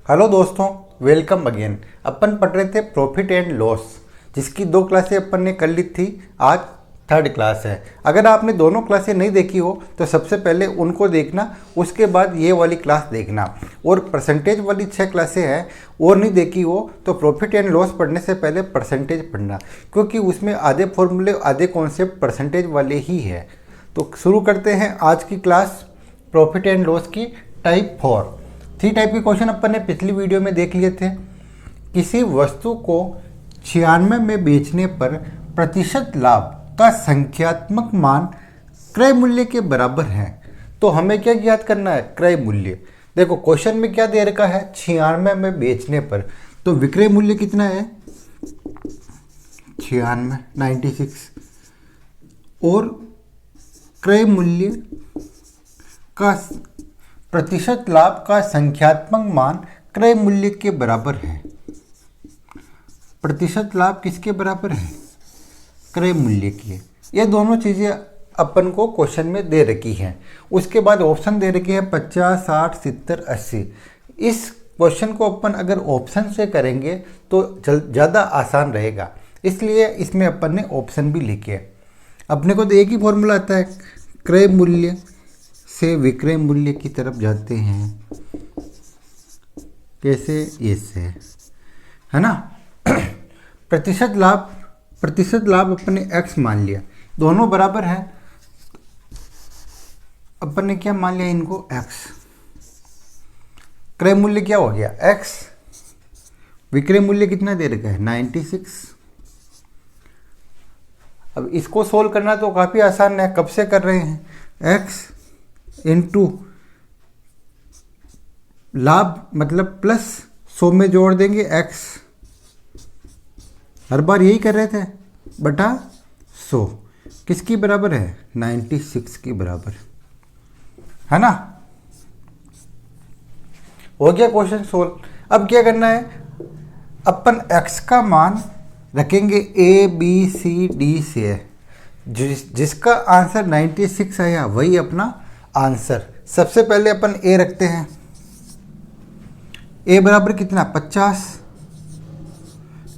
Hello दोस्तों, welcome again. अपन पढ़ रहे थे प्रॉफिट एंड लॉस, जिसकी 2 क्लासें अपन ने कर ली थी। आज 3rd क्लास है। अगर आपने दोनों क्लासें नहीं देखी हो तो सबसे पहले उनको देखना, उसके बाद ये वाली क्लास देखना। और परसेंटेज वाली 6 क्लासें हैं, और नहीं देखी हो तो प्रॉफिट एंड लॉस पढ़ने से पहले परसेंटेज पढ़ना, क्योंकि उसमें आधे फॉर्मूले आधे कॉन्सेप्ट परसेंटेज वाले ही है। तो शुरू करते हैं आज की क्लास प्रॉफिट एंड लॉस की। टाइप 4 3 टाइप के क्वेश्चन अपन ने पिछली वीडियो में देख लिए थे। किसी वस्तु को 96 में बेचने पर प्रतिशत लाभ का संख्यात्मक मान क्रय मूल्य के बराबर है। तो हमें क्या ज्ञात करना है? क्रय मूल्य। देखो क्वेश्चन में क्या दे रखा है? 96 में बेचने पर, तो विक्रय मूल्य कितना है? 96 96, और क्रय मूल्य का प्रतिशत लाभ का संख्यात्मक मान क्रय मूल्य के बराबर है। प्रतिशत लाभ किसके बराबर है? क्रय मूल्य के। ये दोनों चीज़ें अपन को क्वेश्चन में दे रखी हैं। उसके बाद ऑप्शन दे रखे हैं 50, 60, 70, 80। इस क्वेश्चन को अपन अगर ऑप्शन से करेंगे तो ज़्यादा आसान रहेगा, इसलिए इसमें अपन ने ऑप्शन भी लिखे। अपने को तो एक ही फॉर्मूला आता है, क्रय मूल्य से विक्रय मूल्य की तरफ जाते हैं। कैसे? ये से, है ना। प्रतिशत लाभ अपन ने x मान लिया, दोनों बराबर है। अपन ने क्या मान लिया? इनको x। क्रय मूल्य क्या हो गया? x। विक्रय मूल्य कितना दे रखा है? 96। अब इसको सोल्व करना तो काफ़ी आसान है। कब से कर रहे हैं? x इंटू लाभ मतलब प्लस 100 में जोड़ देंगे x। हर बार यही कर रहे थे, बटा 100 किसकी बराबर है? 96 की बराबर, है ना। हो गया क्वेश्चन सोल्व। अब क्या करना है? अपन x का मान रखेंगे a b c d से, जिसका आंसर 96 आया वही अपना आंसर। सबसे पहले अपन a रखते हैं। a बराबर कितना? 50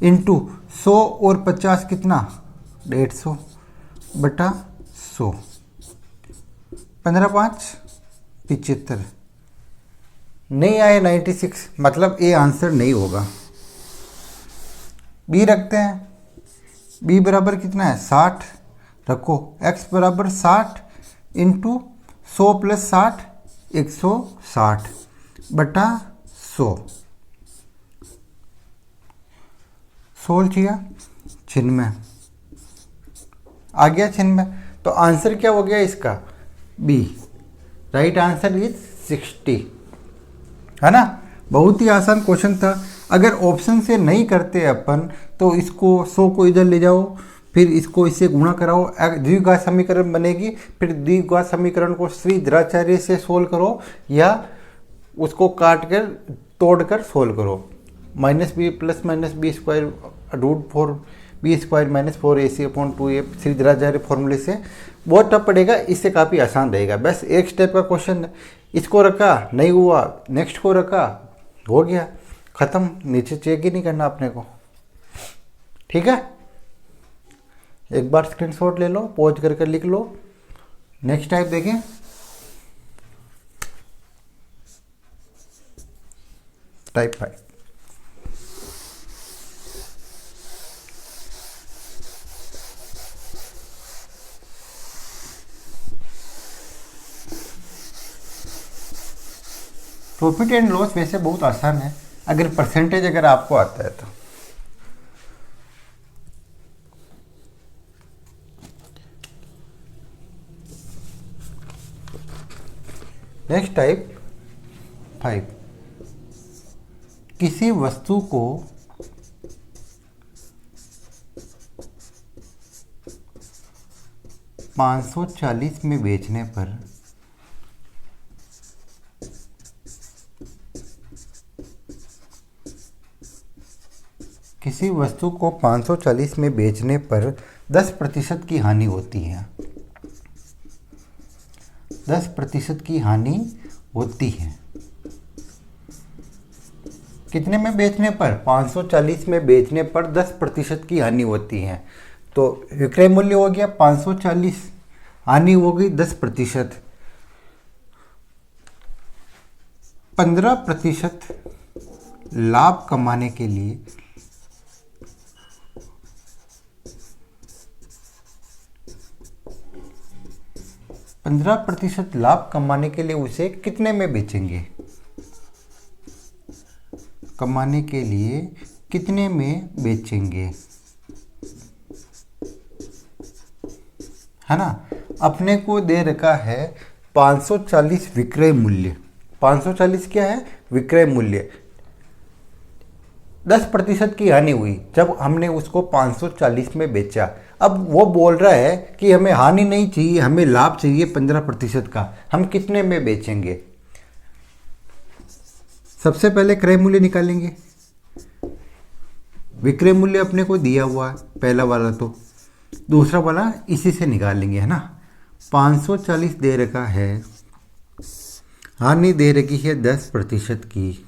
इंटू 100 और 50 कितना? 150 बटा 100। 15 5 75। नहीं आए 96, मतलब a आंसर नहीं होगा। b रखते हैं। b बराबर कितना है? 60 रखो। x बराबर 60 इंटू 100 प्लस 60 160 बटा 100। 16 छिया 96 आ गया। 96 तो आंसर क्या हो गया इसका? बी। राइट आंसर इज 60, है ना। बहुत ही आसान क्वेश्चन था। अगर ऑप्शन से नहीं करते अपन तो इसको 100 को इधर ले जाओ, फिर इसको इससे गुणा कराओ, द्विघात समीकरण बनेगी। फिर द्विघात समीकरण को श्रीधराचार्य से सोल्व करो, या उसको काट कर तोड़ कर सोल्व करो। -b plus -b square √4b square -4ac/2a Shridharacharya फॉर्मूले से। बहुत टफ पड़ेगा, इससे काफ़ी आसान रहेगा। बस एक स्टेप का क्वेश्चन है। इसको रखा, नहीं हुआ, नेक्स्ट को रखा, हो गया, ख़त्म। नीचे चेक ही नहीं करना अपने को, ठीक है। एक बार स्क्रीनशॉट ले लो, पॉज करके लिख लो। नेक्स्ट टाइप देखें। टाइप 5। प्रॉफिट एंड लॉस वैसे बहुत आसान है, अगर परसेंटेज अगर आपको आता है तो। Next type 5। किसी वस्तु को 540 में बेचने पर किसी वस्तु को 540 में बेचने पर 10% की हानि होती है। 10% की हानि होती है। कितने में बेचने पर? 540 में बेचने पर 10% की हानि होती है। तो विक्रय मूल्य हो गया 540, हानि हो गई 10%। 15% लाभ कमाने के लिए 15% लाभ कमाने के लिए उसे कितने में बेचेंगे? कमाने के लिए कितने में बेचेंगे, है ना। अपने को दे रखा है 540 विक्रय मूल्य। 540 क्या है? विक्रय मूल्य। 10% की हानि हुई जब हमने उसको 540 में बेचा। अब वो बोल रहा है कि हमें हानि नहीं चाहिए, हमें लाभ चाहिए 15% का। हम कितने में बेचेंगे? सबसे पहले क्रय मूल्य निकालेंगे। विक्रय मूल्य अपने को दिया हुआ है पहला वाला, तो दूसरा वाला इसी से निकालेंगे, है ना। 540 दे रखा है, हानि दे रखी है 10% की।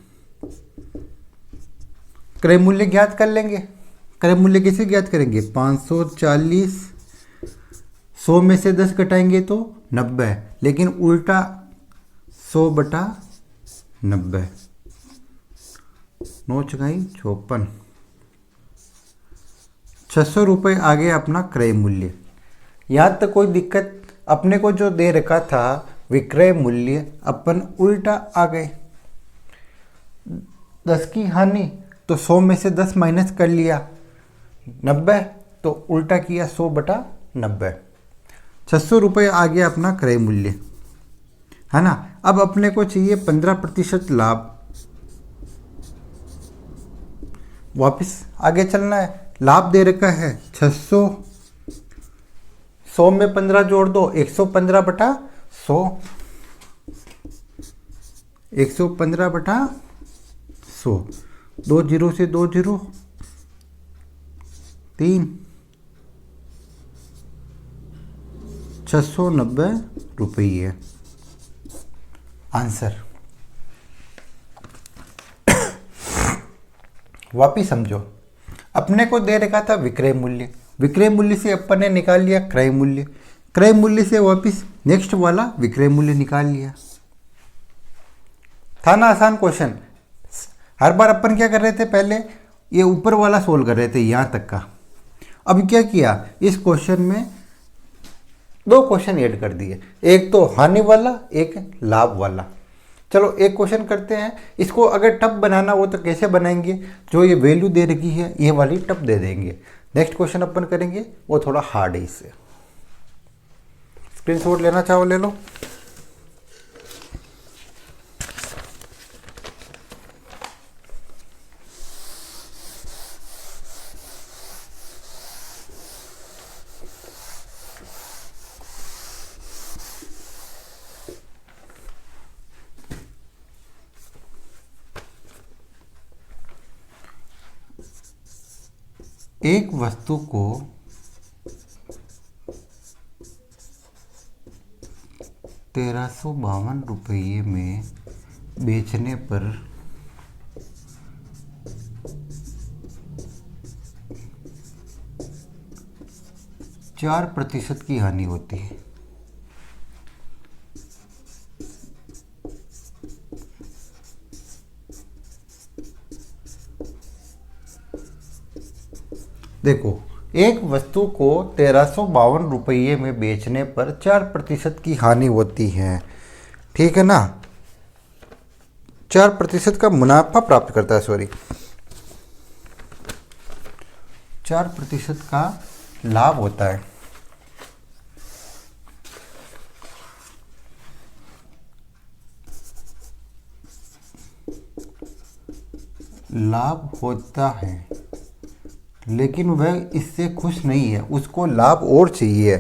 क्रय मूल्य ज्ञात कर लेंगे। क्रय मूल्य कैसे ज्ञात करेंगे? 540, 100 में से 10 घटाएंगे तो 90, लेकिन उल्टा 100/90, 9 चौकाई 54, 600 रुपये आ गया अपना क्रय मूल्य। यहाँ तक कोई दिक्कत? अपने को जो दे रखा था विक्रय मूल्य, अपन उल्टा आ गए। 10 की हानि तो 100 में से 10 माइनस कर लिया, 90, तो उल्टा किया 100/90, 600 रुपये आ गया अपना क्रय मूल्य, है ना। अब अपने को चाहिए 15% लाभ। वापस आगे चलना है। लाभ दे रखा है 600, 100 में 15 जोड़ दो, 115/100, 115/100, 2 जीरो से 2 जीरो, 3, 690 रुपये आंसर। वापिस समझो, अपने को दे रखा था विक्रय मूल्य। विक्रय मूल्य से अपन ने निकाल लिया क्रय मूल्य। क्रय मूल्य से वापिस नेक्स्ट वाला विक्रय मूल्य निकाल लिया। था ना आसान क्वेश्चन। हर बार अपन क्या कर रहे थे? पहले ये ऊपर वाला सोल्व कर रहे थे यहाँ तक का। अब क्या किया, इस क्वेश्चन में 2 क्वेश्चन ऐड कर दिए, एक तो हानि वाला, एक लाभ वाला। चलो एक क्वेश्चन करते हैं। इसको अगर टप बनाना हो तो कैसे बनाएंगे? जो ये वैल्यू दे रखी है ये वाली टप दे देंगे। नेक्स्ट क्वेश्चन अपन करेंगे, वो थोड़ा हार्ड है। इससे स्क्रीनशॉट लेना चाहो ले लो। एक वस्तु को 1352 रुपये में बेचने पर 4% की हानि होती है। देखो, एक वस्तु को 1352 रुपये में बेचने पर 4% की हानि होती है, ठीक है ना। 4% का मुनाफा प्राप्त करता है, सॉरी 4% का लाभ होता है। लाभ होता है, लेकिन वह इससे खुश नहीं है, उसको लाभ और चाहिए।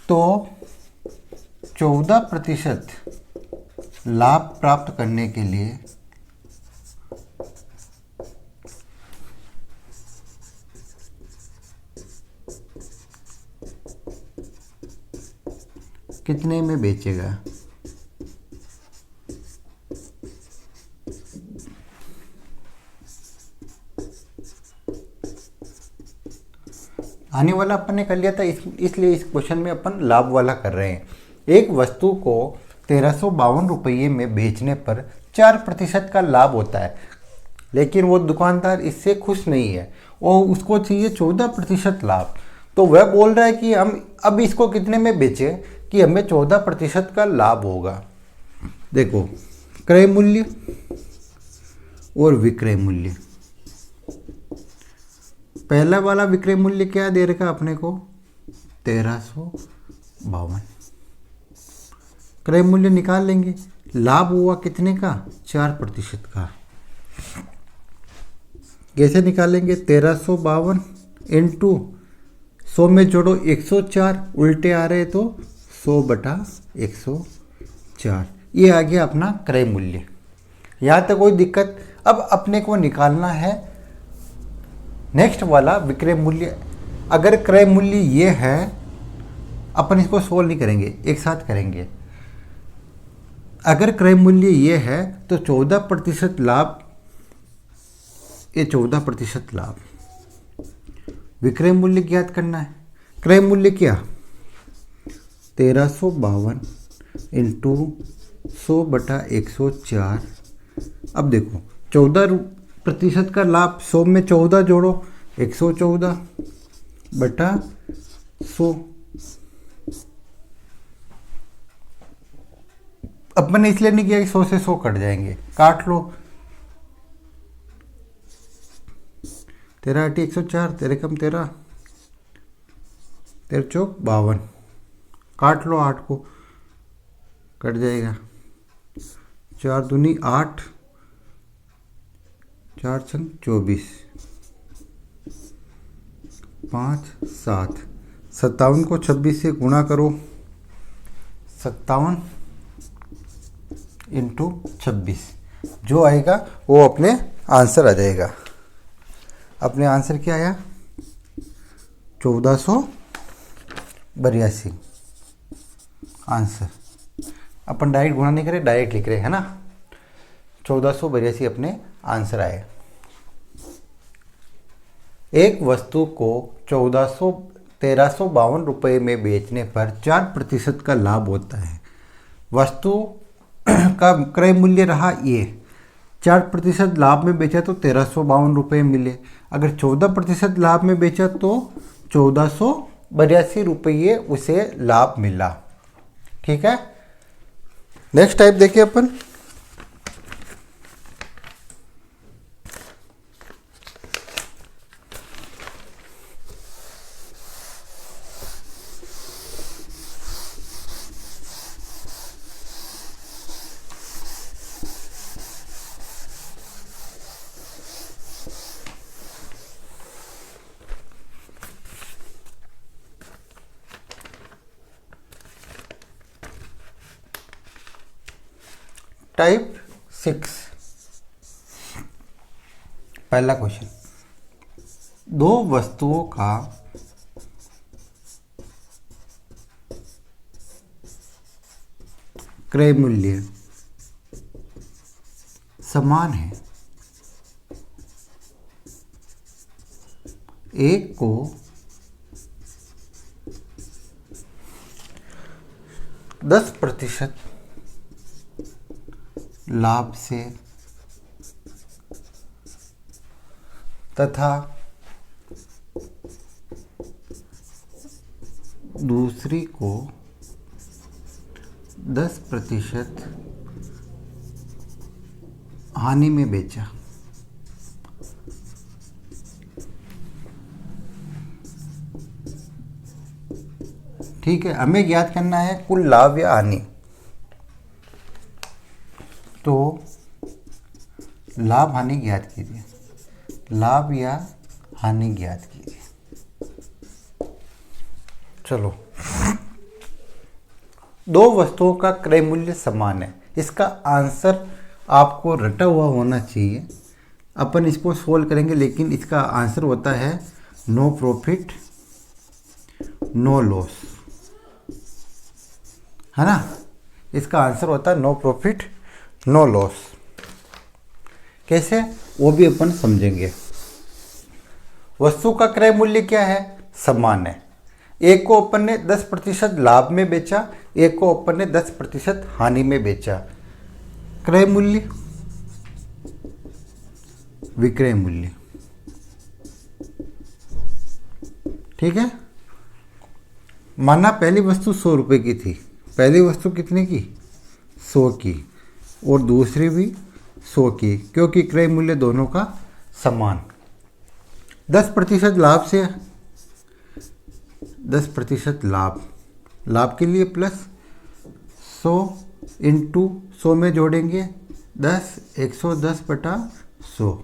तो 14% लाभ प्राप्त करने के लिए कितने में बेचेगा? हानि वाला अपन ने कर लिया था, इसलिए इस क्वेश्चन में अपन लाभ वाला कर रहे हैं। एक वस्तु को 1352 रुपये में बेचने पर 4% का लाभ होता है, लेकिन वो दुकानदार इससे खुश नहीं है और उसको चाहिए 14% लाभ। तो वह बोल रहा है कि हम अब इसको कितने में बेचें कि हमें 14% का लाभ होगा। देखो, क्रय मूल्य और विक्रय मूल्य। पहला वाला विक्रय मूल्य क्या दे रखा अपने को, 1352। क्रय मूल्य निकाल लेंगे, लाभ हुआ कितने का, 4% का। कैसे निकालेंगे, 1352 इंटू 100 में जोड़ो 104, उल्टे आ रहे तो 100/104। ये आ गया अपना क्रय मूल्य। यहाँ तक कोई दिक्कत। अब अपने को निकालना है नेक्स्ट वाला विक्रय मूल्य। अगर क्रय मूल्य ये है, अपन इसको सोल्व नहीं करेंगे, एक साथ करेंगे। अगर क्रय मूल्य ये है तो 14% लाभ, ये 14% लाभ। विक्रय मूल्य ज्ञात करना है। क्रय मूल्य क्या, 1352 इंटू 100/104। अब देखो 14% का लाभ, 100 में 14 जोड़ो 114/100। अपन ने इसलिए नहीं किया कि 100 से 100 कट जाएंगे, काट लो। 13 × 104, 13 कम 13, 13 चौक 52, काट लो 8 को, कट जाएगा। 4 दूनी 8, 4 छंग 24, 5 7, 57 को 26 से गुणा करो, 57 इंटू 26, जो आएगा वो अपने आंसर आ जाएगा। अपने आंसर क्या आया, 1482 आंसर। अपन डायरेक्ट गुणा नहीं करें, डायरेक्ट लिख रहे हैं, है ना। 1482 अपने आंसर आए। एक वस्तु को 1352 रुपये में बेचने पर 4% का लाभ होता है। वस्तु का क्रय मूल्य रहा ये, 4% लाभ में बेचा तो 1352 रुपये मिले। अगर 14% लाभ में बेचा तो 1482 रुपये उसे लाभ मिला। ठीक है, नेक्स्ट टाइप देखिए अपन। टाइप 6, पहला क्वेश्चन। दो वस्तुओं का क्रय मूल्य समान है। एक को 10% लाभ से तथा दूसरी को 10% हानि में बेचा। ठीक है, हमें ज्ञात करना है कुल लाभ या हानि। तो लाभ हानि ज्ञात कीजिए, लाभ या हानि ज्ञात कीजिए। चलो, दो वस्तुओं का क्रय मूल्य समान है। इसका आंसर आपको रटा हुआ होना चाहिए। अपन इसको सोल्व करेंगे, लेकिन इसका आंसर होता है नो प्रॉफिट नो लॉस, है ना। इसका आंसर होता है नो प्रॉफिट नो लॉस। कैसे, वो भी अपन समझेंगे। वस्तु का क्रय मूल्य क्या है, समान है। एक को अपन ने 10% लाभ में बेचा, एक को अपन ने 10% हानि में बेचा। क्रय मूल्य, विक्रय मूल्य, ठीक है। माना पहली वस्तु 100 रुपये की थी, पहली वस्तु कितने की, 100 की, और दूसरी भी 100 की, क्योंकि क्रय मूल्य दोनों का समान। 10% लाभ से, 10% लाभ, लाभ के लिए प्लस 100 इंटू 100 में जोड़ेंगे 10, 110/100।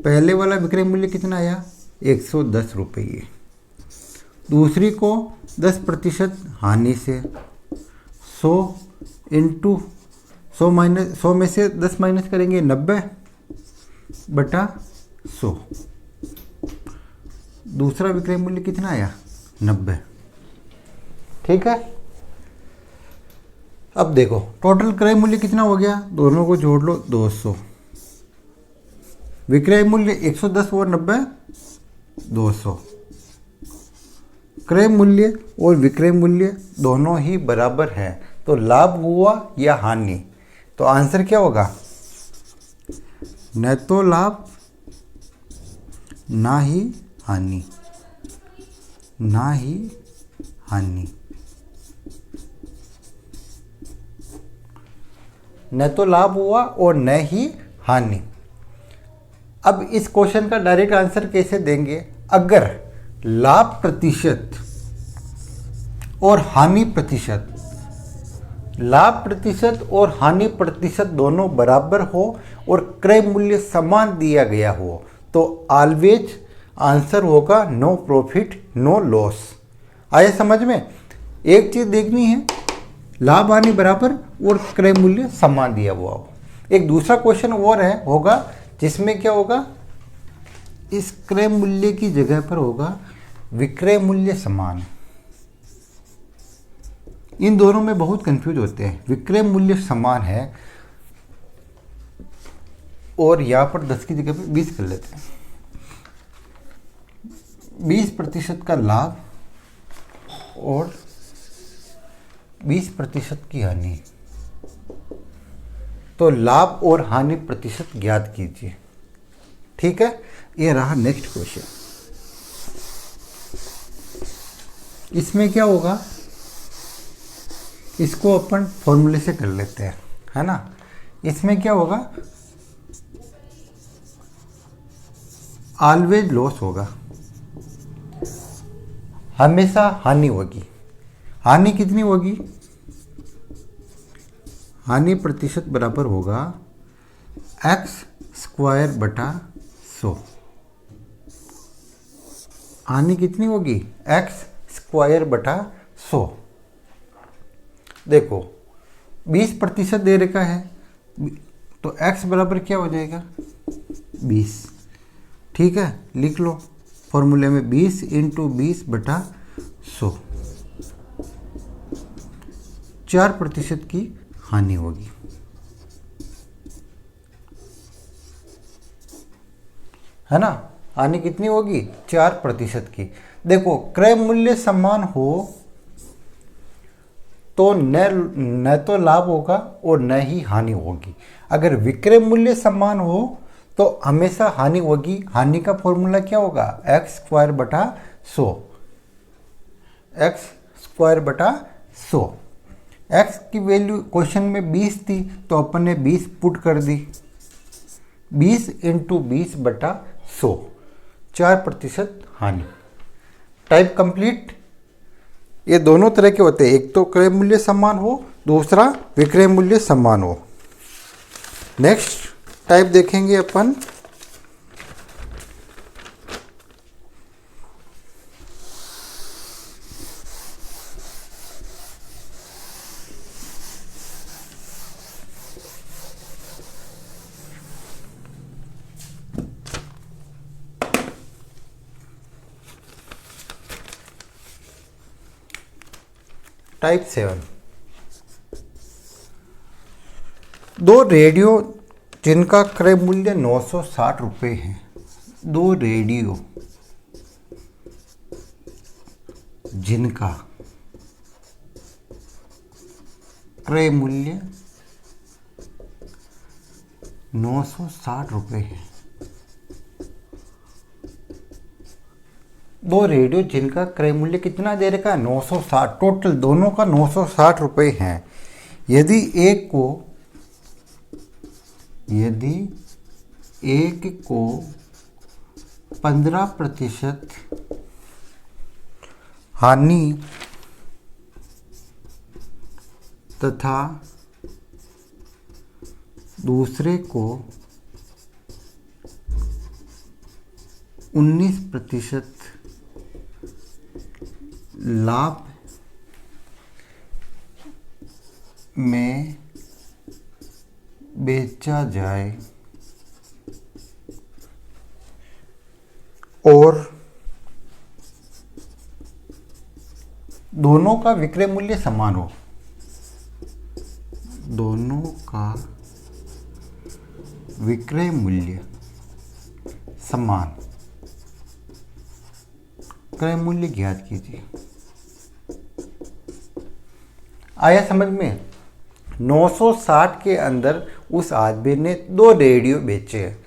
पहले वाला विक्रय मूल्य कितना आया, 110 रुपये। दूसरी को 10% हानि से, 100 इंटू 100 में से 10 माइनस करेंगे 90/100। दूसरा विक्रय मूल्य कितना आया, 90, ठीक है। अब देखो टोटल क्रय मूल्य कितना हो गया, दोनों को जोड़ लो 200। विक्रय मूल्य 110 और 90, 200। क्रय मूल्य और विक्रय मूल्य दोनों ही बराबर है, तो लाभ हुआ या हानि, तो आंसर क्या होगा, न तो लाभ ना ही हानि, ना ही हानि, न तो लाभ हुआ और न ही हानि। अब इस क्वेश्चन का डायरेक्ट आंसर कैसे देंगे, अगर लाभ प्रतिशत और हानि प्रतिशत, लाभ प्रतिशत और हानि प्रतिशत दोनों बराबर हो और क्रय मूल्य समान दिया गया हो, तो ऑलवेज आंसर होगा नो प्रॉफिट नो लॉस। आया समझ में। एक चीज़ देखनी है, लाभ हानि बराबर और क्रय मूल्य समान दिया हुआ हो। एक दूसरा क्वेश्चन और है होगा जिसमें क्या होगा, इस क्रय मूल्य की जगह पर होगा विक्रय मूल्य समान। इन दोनों में बहुत कंफ्यूज होते हैं। विक्रय मूल्य समान है और यहाँ पर 10 की जगह पर 20 कर लेते हैं। 20% का लाभ और 20% की हानि, तो लाभ और हानि प्रतिशत ज्ञात कीजिए, ठीक है। ये रहा नेक्स्ट क्वेश्चन। इसमें क्या होगा, इसको अपन फॉर्मूले से कर लेते हैं, है ना। इसमें क्या होगा, ऑलवेज लॉस होगा, हमेशा हानि होगी। हानि कितनी होगी, हानि प्रतिशत बराबर होगा x²/100। हानि कितनी होगी, x²/100। देखो 20% दे रखा है, तो x बराबर क्या हो जाएगा, 20, ठीक है। लिख लो फॉर्मूले में 20 इंटू 20/100। 4% की हानि होगी, है ना। हानि कितनी होगी, 4% की। देखो क्रय मूल्य समान हो तो न तो लाभ होगा और न ही हानि होगी। अगर विक्रय मूल्य समान हो तो हमेशा हानि होगी। हानि का फॉर्मूला क्या होगा, x²/100। x²/100। x की वैल्यू क्वेश्चन में 20 थी, तो अपन ने 20 पुट कर दी। 20 इंटू 20/100, 4% हानि। Type complete. ये दोनों तरह के होते हैं, एक तो क्रय मूल्य समान हो, दूसरा विक्रय मूल्य समान हो। नेक्स्ट टाइप देखेंगे अपन, टाइप 7। दो रेडियो जिनका क्रय मूल्य 960 रुपये है, दो रेडियो जिनका क्रय मूल्य 960 रुपये है। दो रेडियो जिनका क्रय मूल्य कितना दे रखा है 960, टोटल दोनों का 960 रुपये है। यदि एक को 15% हानि तथा दूसरे को 19% लाभ में बेचा जाए और दोनों का विक्रय मूल्य समान हो, दोनों का विक्रय मूल्य समान, क्रय मूल्य ज्ञात कीजिए। आया समझ में? 960 के अंदर उस आदमी ने दो रेडियो बेचे हैं।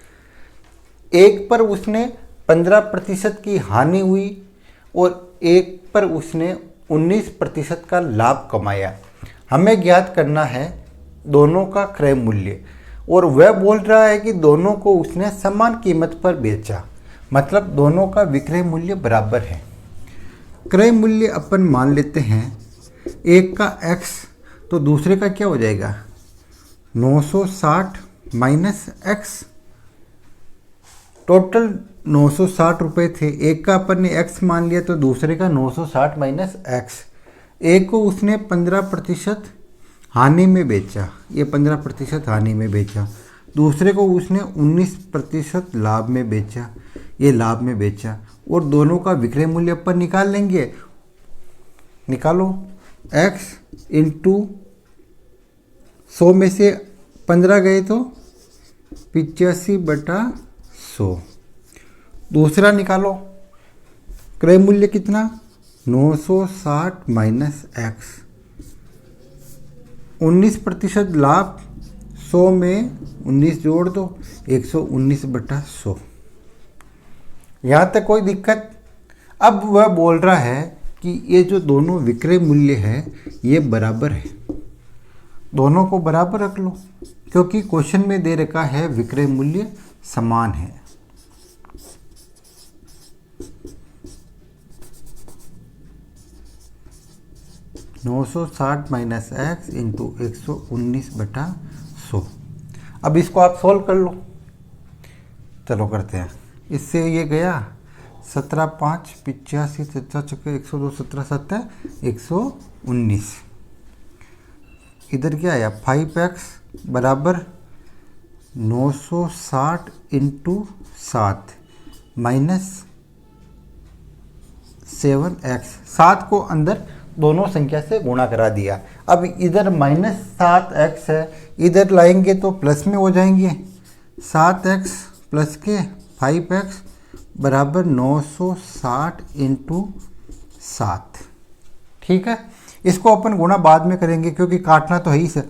एक पर उसने 15% की हानि हुई और एक पर उसने 19% का लाभ कमाया। हमें ज्ञात करना है दोनों का क्रय मूल्य, और वह बोल रहा है कि दोनों को उसने समान कीमत पर बेचा, मतलब दोनों का विक्रय मूल्य बराबर है। क्रय मूल्य अपन मान लेते हैं, एक का x तो दूसरे का क्या हो जाएगा 960 माइनस x। टोटल 960 रुपये थे, एक का अपन ने x मान लिया तो दूसरे का 960 माइनस x। एक को उसने 15% हानि में बेचा, ये 15% हानि में बेचा। दूसरे को उसने 19% लाभ में बेचा, ये लाभ में बेचा। और दोनों का विक्रय मूल्य पर निकाल लेंगे। निकालो, x इंटू 100 में से 15 गए तो 85/100। दूसरा निकालो, क्रय मूल्य कितना 960 माइनस x। 19% लाभ, 100 में 19 जोड़ दो, 119/100। यहाँ तक कोई दिक्कत? अब वह बोल रहा है कि ये जो दोनों विक्रय मूल्य है ये बराबर है, दोनों को बराबर रख लो, क्योंकि क्वेश्चन में दे रखा है विक्रय मूल्य समान है। (960 माइनस x इंटू 119/100). अब इसको आप सोल्व कर लो। चलो करते हैं। इससे ये गया 17 5 85 17 102 17 7 119। इधर क्या आया 5x बराबर 960 इंटू 7 माइनस 7x। 7 को अंदर दोनों संख्या से गुणा करा दिया। अब इधर -7x है, इधर लाएंगे तो प्लस में हो जाएंगे। 7x प्लस के 5x बराबर 960 इंटू 7। ठीक है, इसको अपन गुणा बाद में करेंगे क्योंकि काटना तो है ही सर।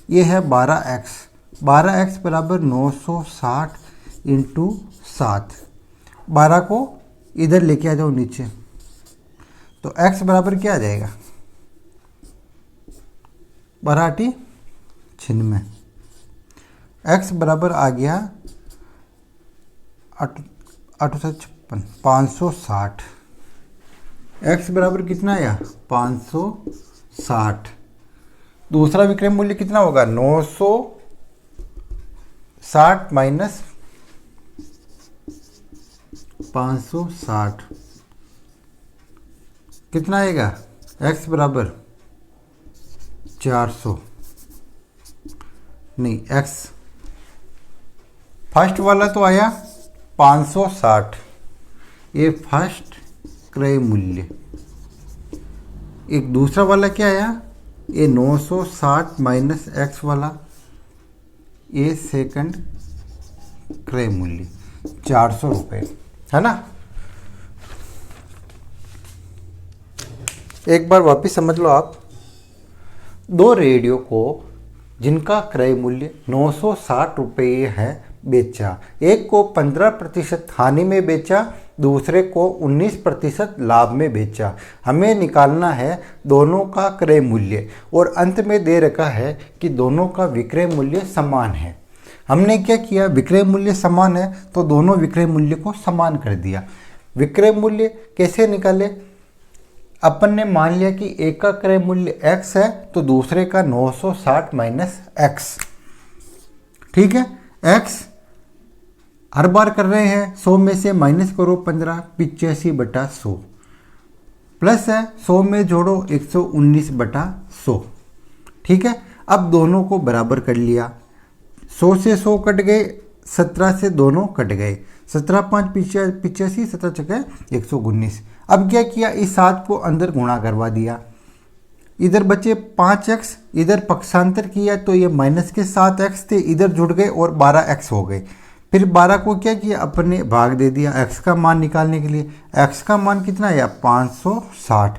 ये है 12x, 12x बराबर 960 इंटू 7। 12 को इधर लेके आ जाओ नीचे, तो x बराबर क्या आ जाएगा 12 96। x बराबर आ गया 856 560। x बराबर कितना आया 560। दूसरा विक्रय मूल्य कितना होगा 960 माइनस 560 कितना आएगा x बराबर 400। नहीं, x फर्स्ट वाला तो आया 560, ये फर्स्ट क्रय मूल्य। एक दूसरा वाला क्या आया ये 960 माइनस x वाला, ये सेकंड क्रय मूल्य 400 रुपये, है ना। एक बार वापस समझ लो आप। दो रेडियो को जिनका क्रय मूल्य 960 रुपये है बेचा, एक को 15% हानि में बेचा, दूसरे को 19% लाभ में बेचा। हमें निकालना है दोनों का क्रय मूल्य और अंत में दे रखा है कि दोनों का विक्रय मूल्य समान है। हमने क्या किया, विक्रय मूल्य समान है तो दोनों विक्रय मूल्य को समान कर दिया। विक्रय मूल्य कैसे निकाले, अपन ने मान लिया कि एक का क्रय मूल्य x है तो दूसरे का 960 माइनस एक्स। ठीक है, x हर बार कर रहे हैं, 100 में से माइनस करो 15, 85/100 प्लस है 100 में जोड़ो 119/100। ठीक है, अब दोनों को बराबर कर लिया, 100 से 100 कट गए, 17 से दोनों कट गए, 17 5 85, 17 चके 119। अब क्या किया, इस 7 को अंदर गुणा करवा दिया, इधर बचे 5x, इधर पक्षांतर किया तो ये माइनस के 7x थे, इधर जुड़ गए और 12x हो गए। फिर 12 को क्या किया, अपने भाग दे दिया x का मान निकालने के लिए। x का मान कितना आया, 560।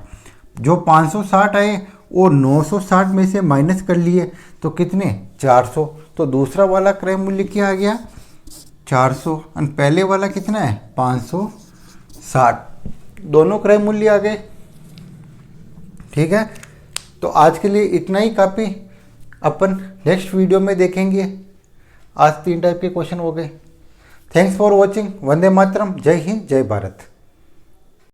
जो 560 आए और 960 में से माइनस कर लिए तो कितने, 400। तो दूसरा वाला क्रय मूल्य क्या आ गया, 400, और पहले वाला कितना है, 560। दोनों क्रय मूल्य आ गए। ठीक है, तो आज के लिए इतना ही काफ़ी, अपन नेक्स्ट वीडियो में देखेंगे। आज 3 टाइप के क्वेश्चन हो गए। Thanks for watching. वंदे मातरम। जय हिंद, जय भारत।